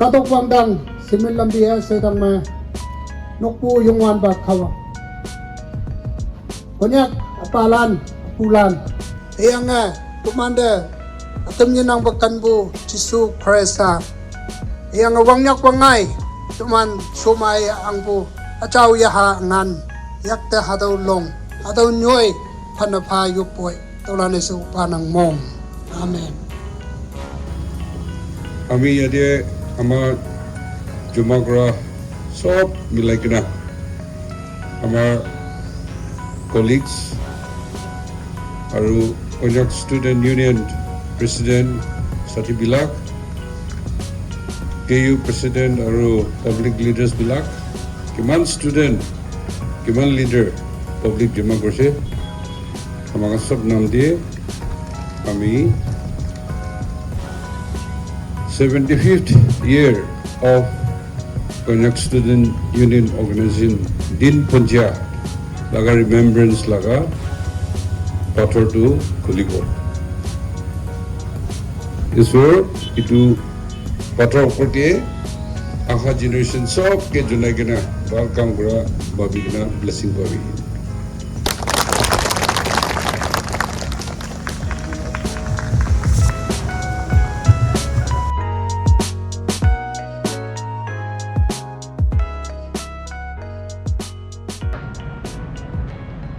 katok wangdang simil lambi sedang me nokpu yungwan ba kawa Konyak apalan apulan yang tumanda atemnya nang bakanbu Jisu Krista yang wangyak wangai tuman sumai angbu acau yaha ngan yakte hadau long hadau nyoi panapa yupoi tolane su panang mong amen Ami yade ama jumagra sob milai kena ama colleagues aru Konyak Student Union President Sati Bilak KU President aru Public Leaders Bilak kiman student kiman leader public jama korse amaka sob nam diye ami 75th year of Konyak Student Union Organization Din Punja laga remembrance laga pathor tu khulibo. Iswar itu pathor korke akha generation sob ke junai kena welcome kura babi kena blessing babi.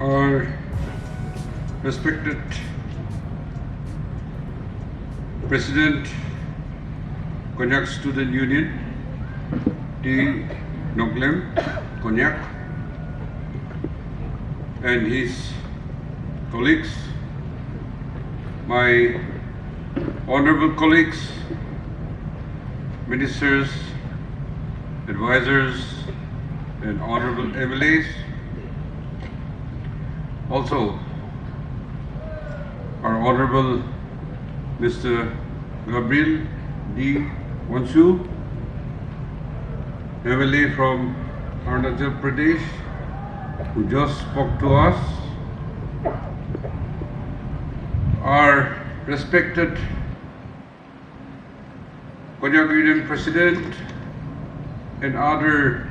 Our respected President, Konyak Student Union, D. Nagaland, Konyak, and his colleagues, my honorable colleagues, ministers, advisors, and honorable MLAs, also our honorable Mr. Gabriel D. Wanshu, MLA from Arunachal Pradesh, who just spoke to us, our respected Konyak Union President and other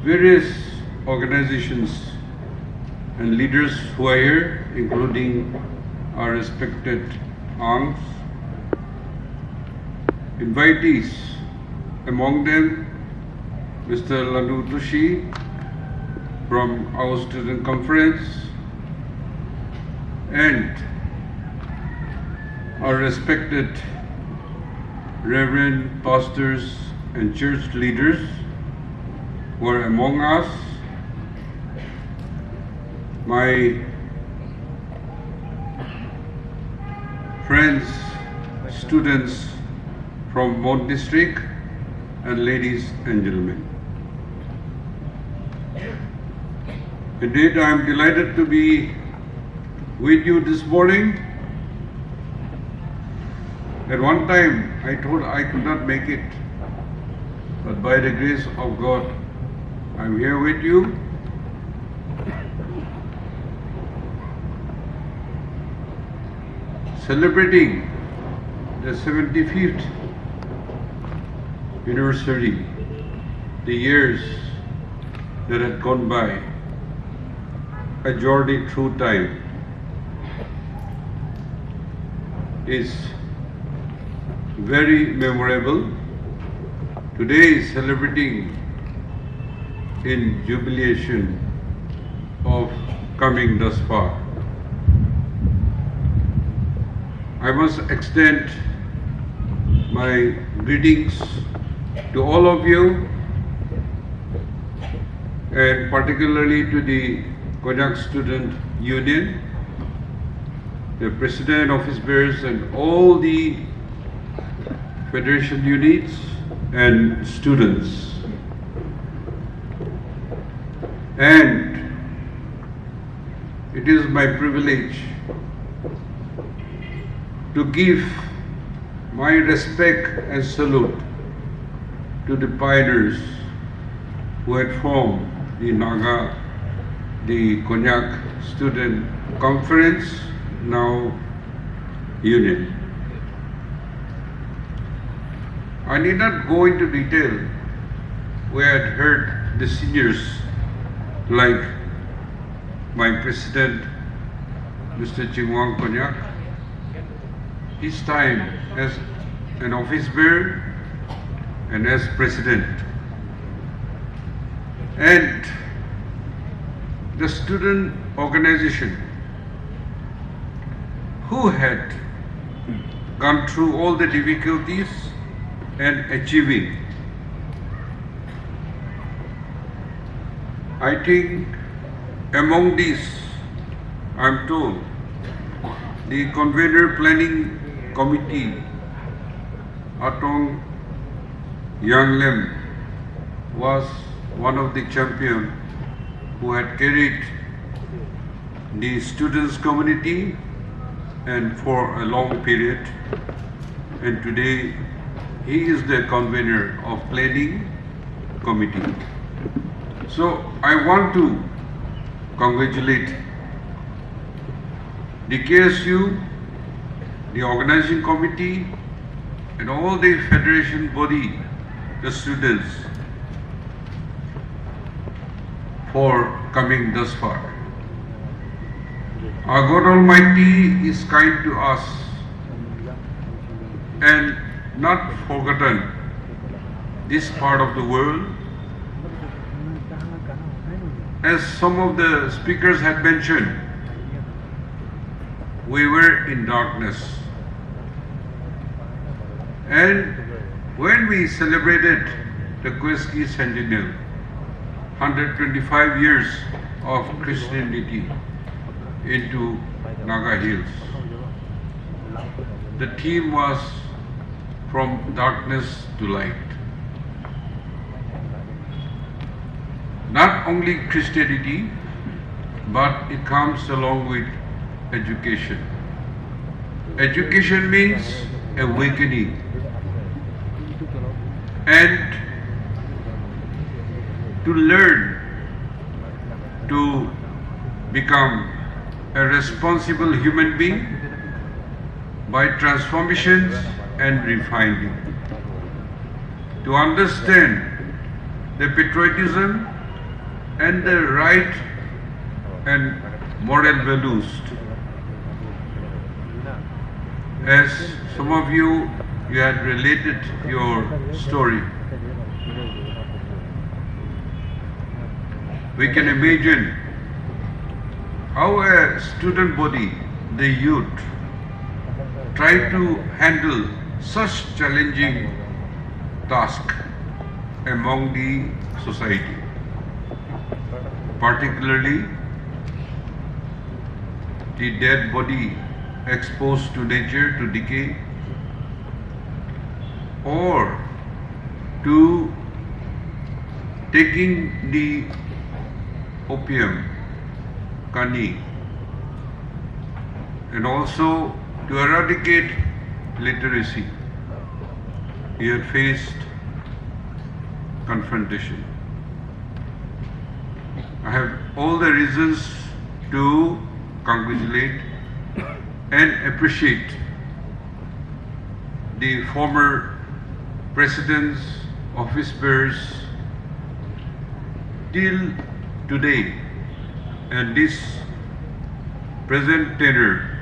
various organizations and leaders who are here, including our respected aunts, invitees, among them Mr. Lanu Tushi from our student conference, and our respected reverend pastors and church leaders who are among us, my friends, students from Mount District, and ladies and gentlemen. Indeed, I am delighted to be with you this morning. At one time, I thought I could not make it, but by the grace of God, I am here with you. Celebrating the 75th anniversary, the years that had gone by, a journey through time, is very memorable. Today is celebrating in jubilation of coming thus far. I must extend my greetings to all of you, and particularly to the Konyak Student Union, the President, Office Bearers, and all the Federation units and students. And it is my privilege to give my respect and salute to the pioneers who had formed the Konyak Student Conference, now Union. I need not go into detail. We had heard the seniors like my president, Mr. Konyak, his time as an office bearer and as president. And the student organization who had gone through all the difficulties and achieving. I think among these, I'm told, the convener planning committee, Atong Yanglem, was one of the champions who had carried the students' community and for a long period, and today he is the convener of planning committee. So I want to congratulate the KSU, the organizing committee, and all the federation body, the students, for coming thus far. Our God Almighty is kind to us and not forgotten this part of the world. As some of the speakers had mentioned, we were in darkness. And when we celebrated the Kweski Centennial, 125 years of Christianity into Naga Hills, the theme was From Darkness to Light. Not only Christianity, but it comes along with education. Education means awakening and to learn to become a responsible human being by transformations and refining. To understand the patriotism and the right and moral values. As some of you had related your story, we can imagine how a student body, the youth, try to handle such challenging task among the society, particularly the dead body exposed to nature to decay, or to taking the opium, kani, and also to eradicate literacy. He had faced confrontation. I have all the reasons to congratulate and appreciate the former presidents, office bearers till today, and this present tenor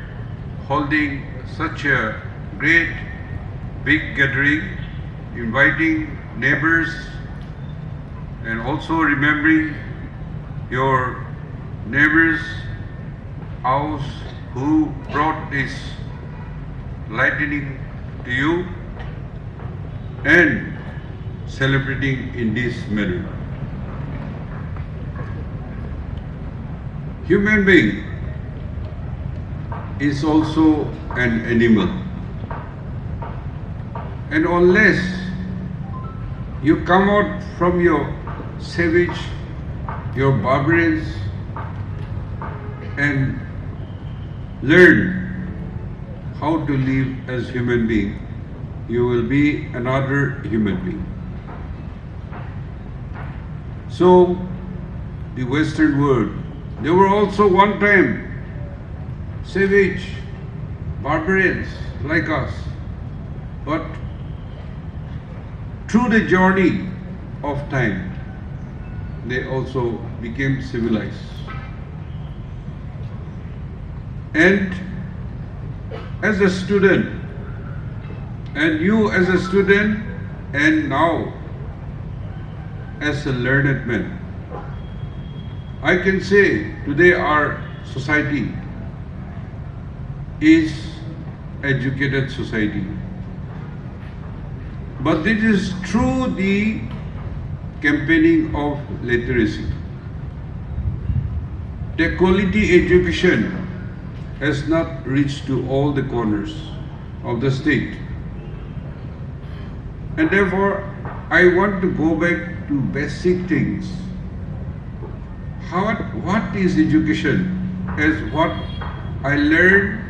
holding such a great big gathering, inviting neighbors and also remembering your neighbors' house who brought this lightning to you and celebrating in this manner. Human being is also an animal, and unless you come out from your savage, your barbarians, and learn how to live as human being, you will be another human being. So, the Western world, they were also one time savage, barbarians like us, but through the journey of time, they also became civilized. And as a student, and you as a student, and now as a learned man, I can say today our society is educated society. But this is through the campaigning of literacy. The quality education has not reached to all the corners of the state. And therefore, I want to go back to basic things. What is education? As what I learned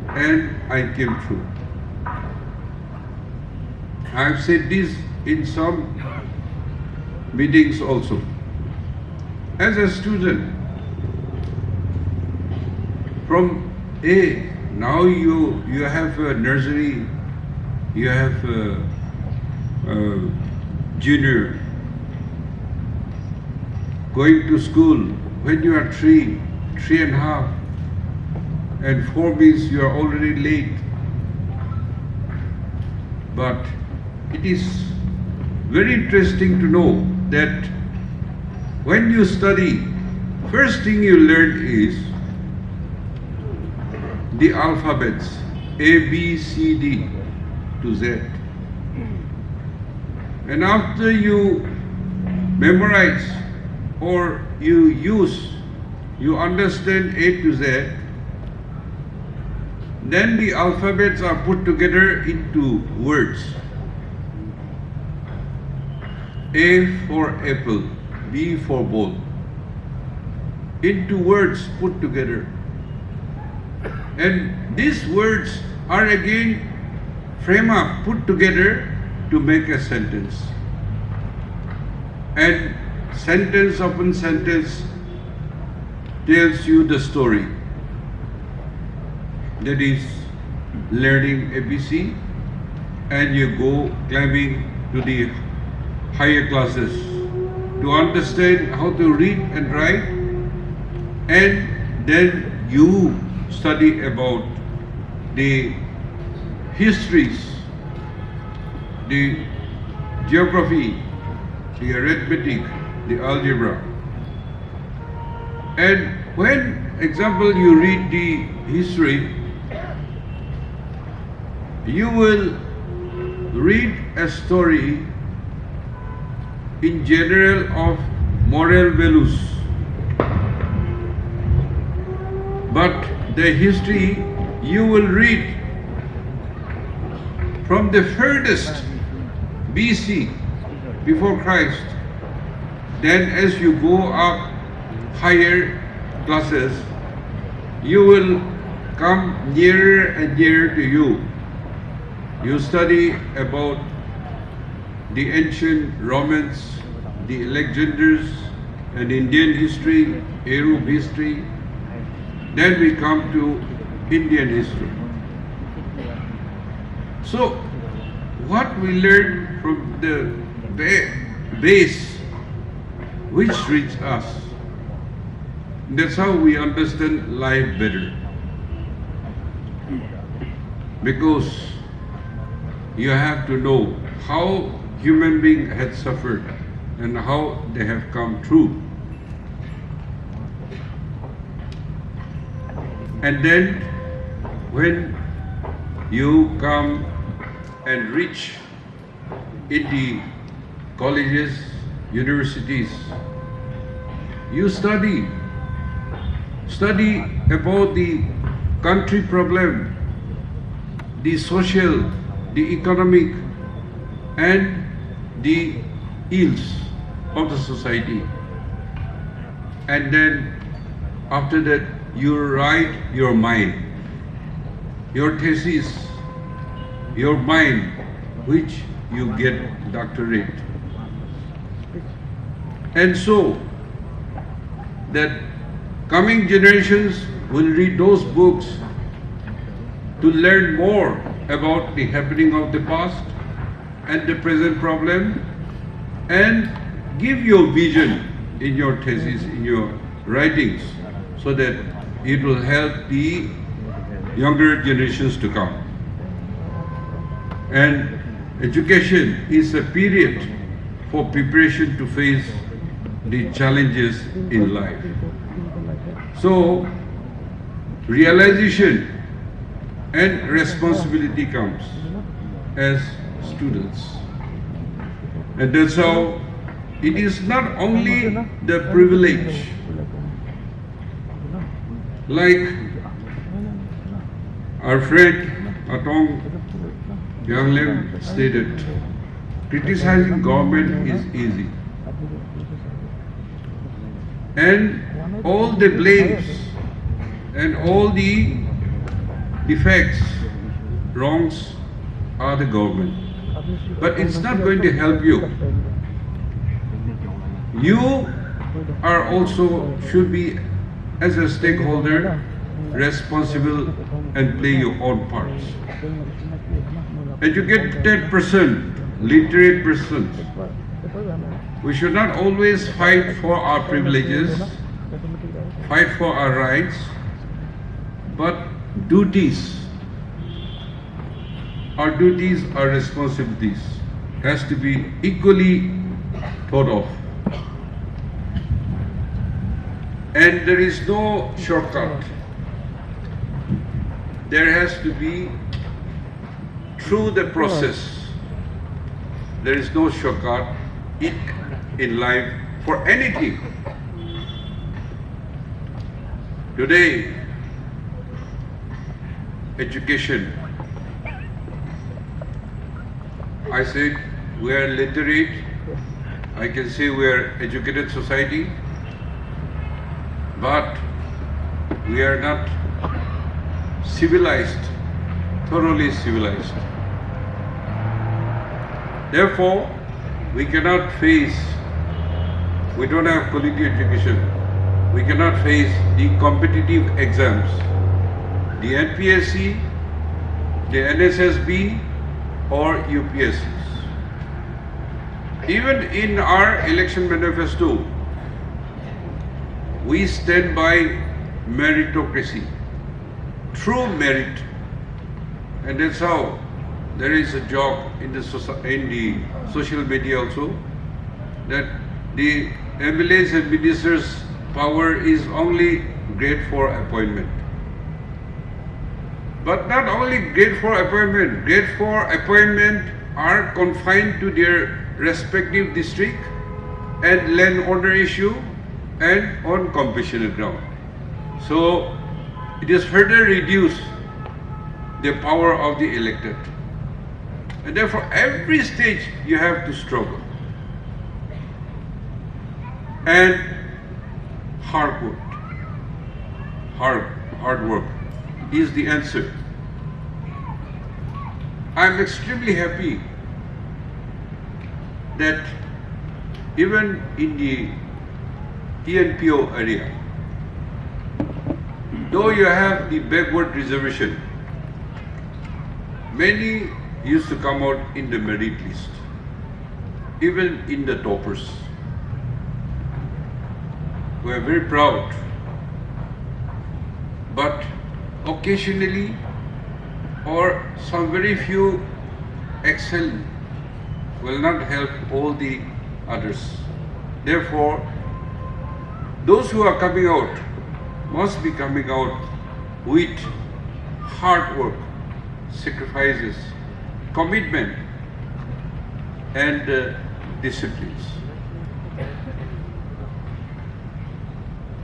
and I came through. I have said this in some meetings also. As a student, from now you have a nursery, you have a junior, going to school when you are 3.5, and 4 means you are already late. But it is very interesting to know that when you study, first thing you learn is the alphabets, A, B, C, D to Z. And after you memorize or you understand A to Z, then the alphabets are put together into words. A for apple, B for ball. Into words put together. And these words are again framed up, put together to make a sentence. And sentence upon sentence tells you the story. That is learning ABC, and you go climbing to the higher classes to understand how to read and write, and then you study about the histories, the geography, the arithmetic, the algebra. And when, example, you read the history, you will read a story in general of moral values. But the history you will read from the furthest BC, before Christ. Then as you go up higher classes, you will come nearer and nearer to you. You study about the ancient Romans, the Alexanders, and Indian history, Arab history. Then we come to Indian history. So, what we learn from the base which reaches us, that's how we understand life better. Because you have to know how human being had suffered and how they have come through. And then when you come and reach in the colleges, universities, you study about the country problem, the social, the economic, and the ills of the society. And then after that, you write your mind, your thesis, your mind, which you get doctorate. And so that coming generations will read those books to learn more about the happening of the past and the present problem and give your vision in your thesis, in your writings, so that it will help the younger generations to come. And education is a period for preparation to face the challenges in life. So, realization and responsibility comes as students. And that's how it is not only the privilege, like our friend Atong Yanglim stated, criticizing government is easy. And all the blames and all the defects, wrongs are the government. But it's not going to help you. You are also should be, as a stakeholder, responsible and play your own parts. Educated person, literate person, we should not always fight for our privileges, fight for our rights, but duties, our duties, our responsibilities has to be equally thought of. And there is no shortcut. There has to be, through the process, there is no shortcut in life for anything. Today, education, I said we are literate, I can say we are educated society, but we are not civilized, thoroughly civilized. Therefore, we cannot face, we don't have quality education, we cannot face the competitive exams, the NPSC, the NSSB or UPSCs. Even in our election manifesto, we stand by meritocracy, true merit. And that's how there is a joke in the social media also, that the MLAs and ministers' power is only grade 4 appointment. But not only grade 4 appointment, grade 4 appointment are confined to their respective district and land order issue and on compassionate ground. So it is further reduced the power of the elected. And therefore every stage you have to struggle. And hard work is the answer. I am extremely happy that even in the TNPO area, though you have the backward reservation, many used to come out in the merit list, even in the toppers. We are very proud, but occasionally or some very few excel will not help all the others. Therefore, those who are coming out must be coming out with hard work, sacrifices, commitment and disciplines.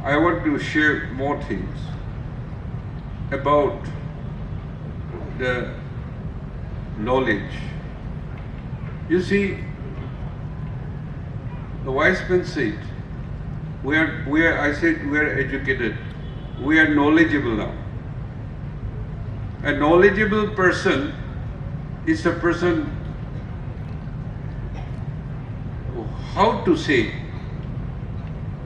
I want to share more things about the knowledge. You see, the wise man said, we are educated, we are knowledgeable now. A knowledgeable person is a person how to say,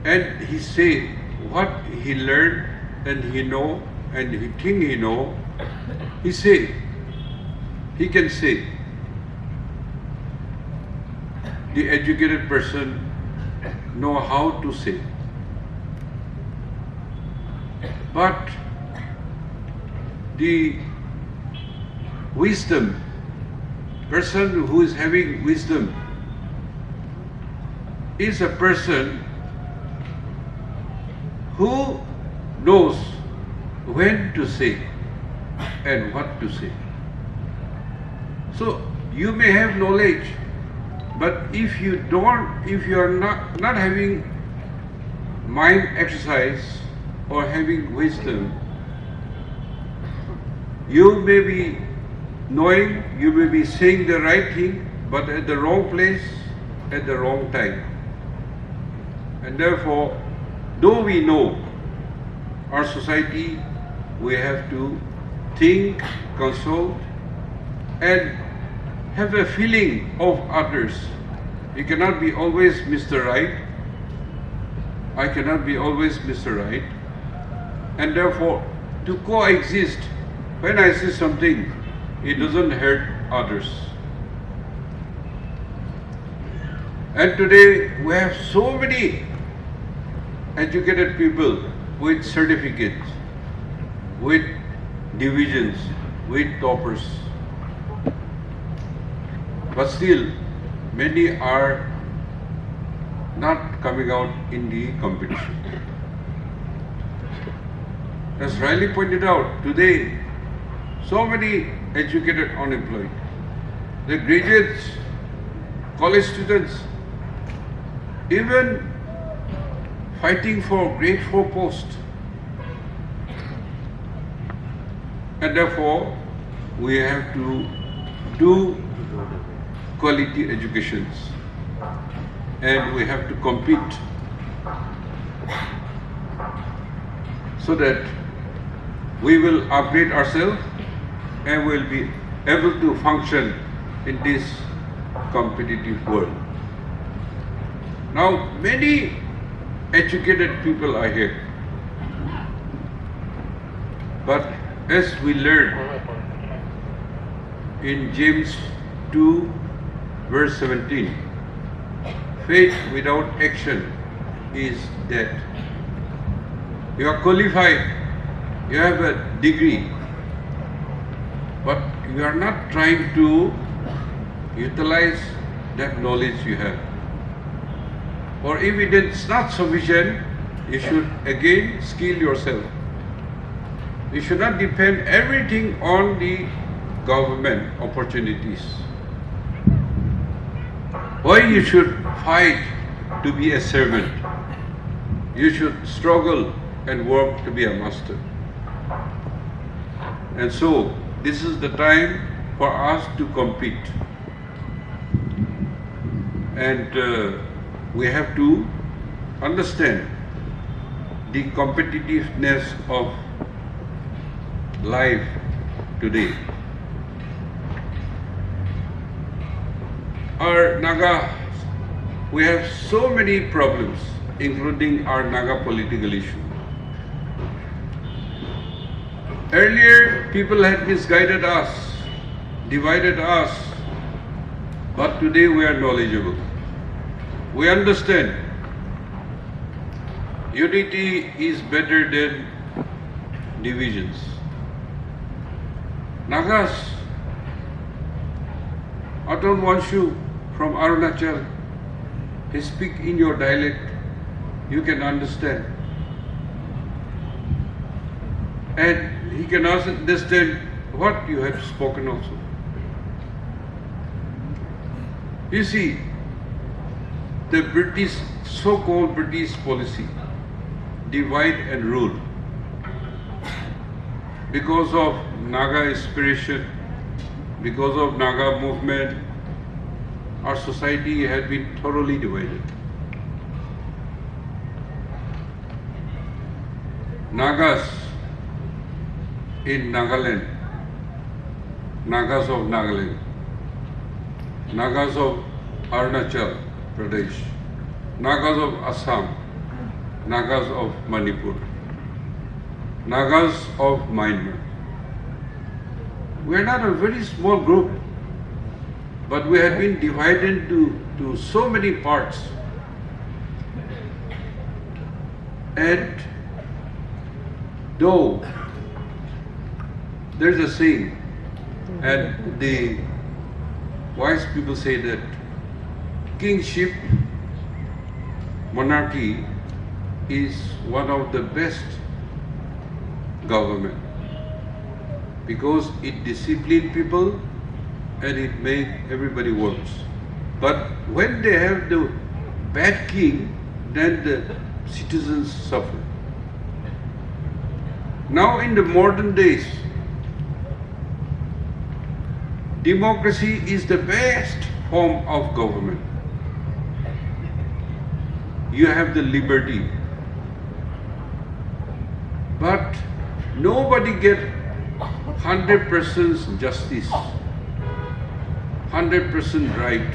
and he say what he learned and he know and he think he know, he say, he can say. the educated person know how to say. But the wisdom, person who is having wisdom, is a person who knows when to say and what to say. So you may have knowledge, but if you are not having mind exercise or having wisdom, you may be knowing, you may be saying the right thing, but at the wrong place, at the wrong time. And therefore, though we know our society, we have to think, consult, and have a feeling of others. You cannot be always Mr. Right. I cannot be always Mr. Right. And therefore, to coexist, when I say something, it doesn't hurt others. And today, we have so many educated people with certificates, with divisions, with toppers. But still, many are not coming out in the competition. As Riley pointed out, today, so many educated unemployed. The graduates, college students, even fighting for grade 4 post. And therefore, we have to do quality educations and we have to compete so that we will upgrade ourselves and will be able to function in this competitive world. Now, many educated people are here, but as we learn in James 2 verse 17, faith without action is dead. You are qualified, you have a degree, but you are not trying to utilize that knowledge you have. Or if it is not sufficient, you should again skill yourself. You should not depend everything on the government opportunities. Why you should fight to be a servant? You should struggle and work to be a master. And so, this is the time for us to compete. And we have to understand the competitiveness of life today. Our Naga, we have so many problems, including our Naga political issue. Earlier, people had misguided us, divided us, but today we are knowledgeable. We understand unity is better than divisions. Nagas, Atan Wanshu from Arunachal, he speak in your dialect, you can understand. And he can also understand what you have spoken also. You see, the British, so-called British policy, divide and rule. Because of Naga inspiration, because of Naga movement, our society had been thoroughly divided. Nagas in Nagaland, Nagas of Nagaland, Nagas of Arunachal Pradesh, Nagas of Assam, Nagas of Manipur, Nagas of Myanmar. We are not a very small group, But we had been divided to so many parts. And though there's a saying, and the wise people say that kingship, monarchy is one of the best government because it disciplines people and it makes everybody works. But when they have the bad king, then the citizens suffer. Now in the modern days, democracy is the best form of government. You have the liberty. But nobody gets 100% justice, 100% right.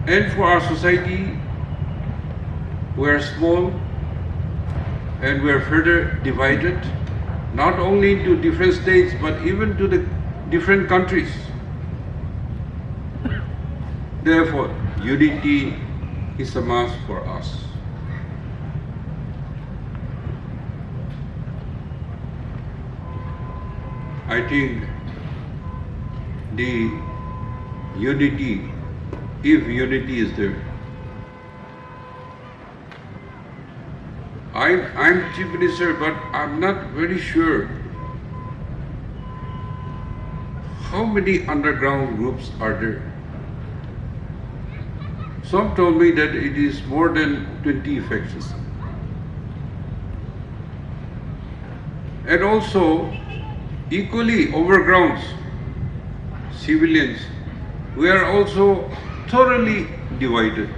And for our society, we are small and we are further divided, not only into different states, but even to the different countries. Therefore, unity is a must for us. I think the unity, if unity is there, I'm Chief Minister, but I'm not very sure how many underground groups are there. Some told me that it is more than 20 factions. And also, equally overgrounds, civilians, we are also thoroughly divided.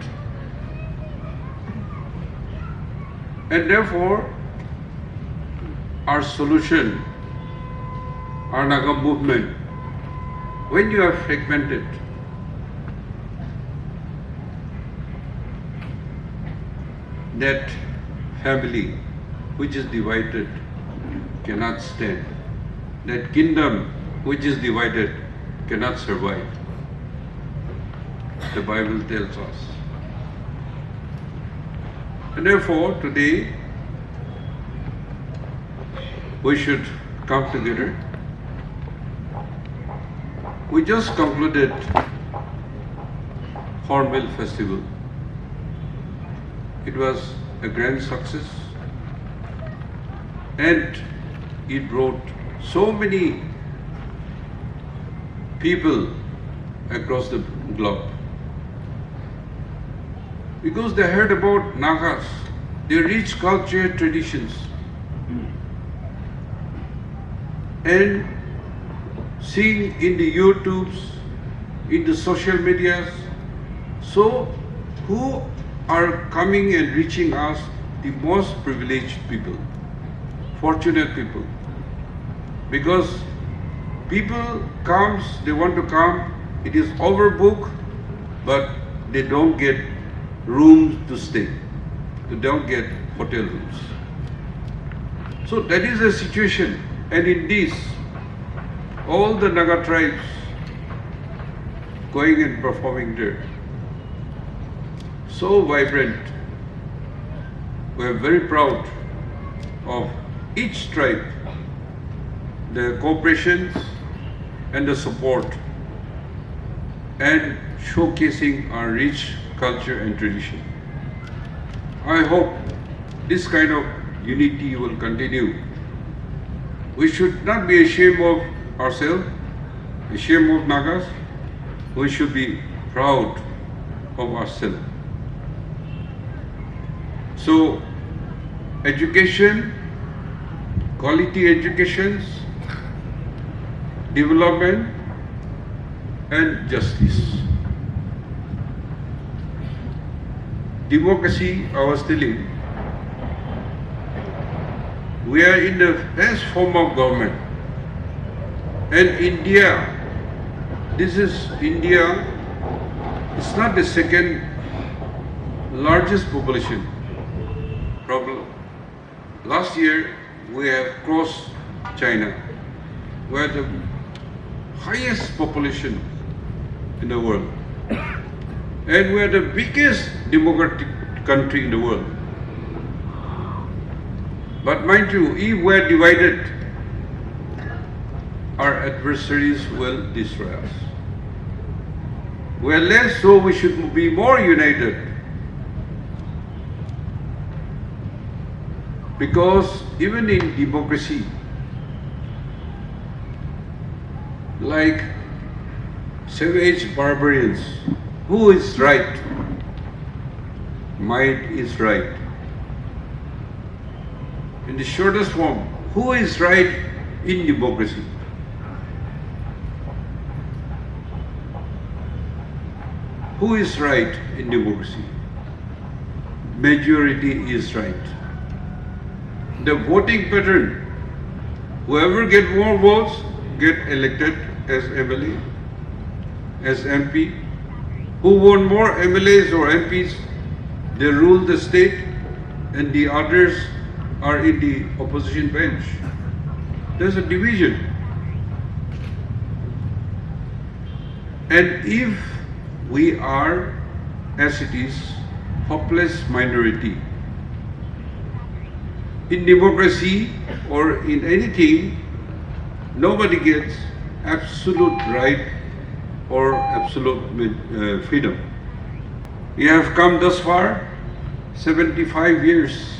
And therefore, our solution, our Naga movement, when you are fragmented, that family which is divided cannot stand. That kingdom which is divided cannot survive. The Bible tells us. And therefore, today, we should come together. We just concluded Hon'ble festival. It was a grand success and it brought so many people across the globe. Because they heard about Nagas, their rich culture, traditions. And seeing in the YouTubes, in the social medias, so who are coming and reaching us? The most privileged people, fortunate people. Because people comes, they want to come, it is overbooked, but they don't get rooms to stay. They don't get hotel rooms. So that is the situation. And in this, all the Naga tribes going and performing there. So vibrant. We are very proud of each tribe, the cooperation and the support, and showcasing our rich culture and tradition. I hope this kind of unity will continue. We should not be ashamed of ourselves, ashamed of Nagas. We should be proud of ourselves. So, education, quality education, development, and justice. Democracy, I was telling, we are in the best form of government. And India, this is India, it's not the second largest population. Problem. Last year, we have crossed China. We are the highest population in the world. And we are the biggest democratic country in the world. But mind you, if we are divided, our adversaries will destroy us. We are less, so we should be more united. Because even in democracy, like savage barbarians, who is right? Might is right. In the shortest form, who is right in democracy? Who is right in democracy? Majority is right. The voting pattern, whoever get more votes get elected as MLA, as MP. Who won more MLAs or MPs, they rule the state, and the others are in the opposition bench. There's a division. And if we are, as it is, hopeless minority, in democracy or in anything, nobody gets absolute right or absolute freedom. We have come thus far, 75 years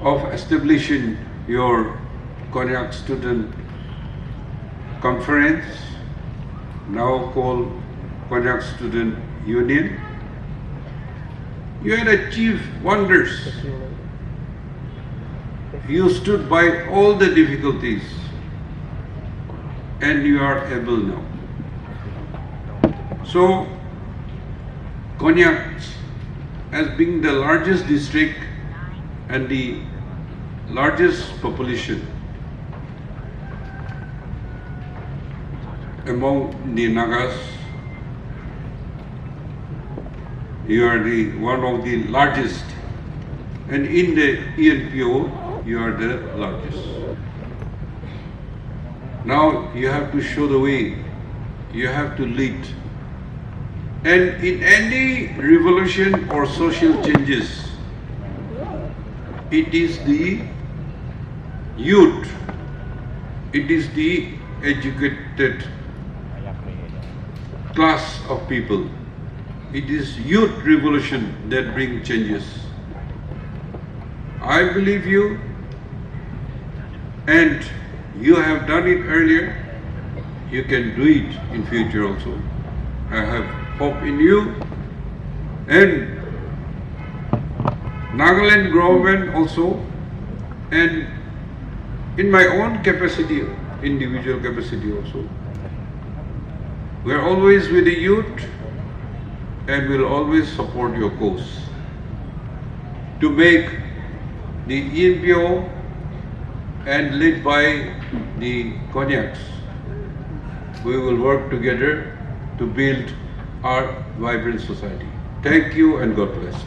of establishing your Konyak Student Conference, now called Konyak Student Union. You had achieved wonders. You stood by all the difficulties, and you are able now. So, Konyak, as being the largest district and the largest population among the Nagas, you are one of the largest, and in the ENPO, you are the largest. Now you have to show the way, you have to lead. And in any revolution or social changes, it is the youth, it is the educated class of people. It is youth revolution that brings changes. I believe you, and you have done it earlier. You can do it in future also. I have hope in you, and Nagaland government also, and in my own capacity, individual capacity also. We are always with the youth, and will always support your cause to make the ENPO and led by the Konyaks. We will work together to build our vibrant society. Thank you and God bless.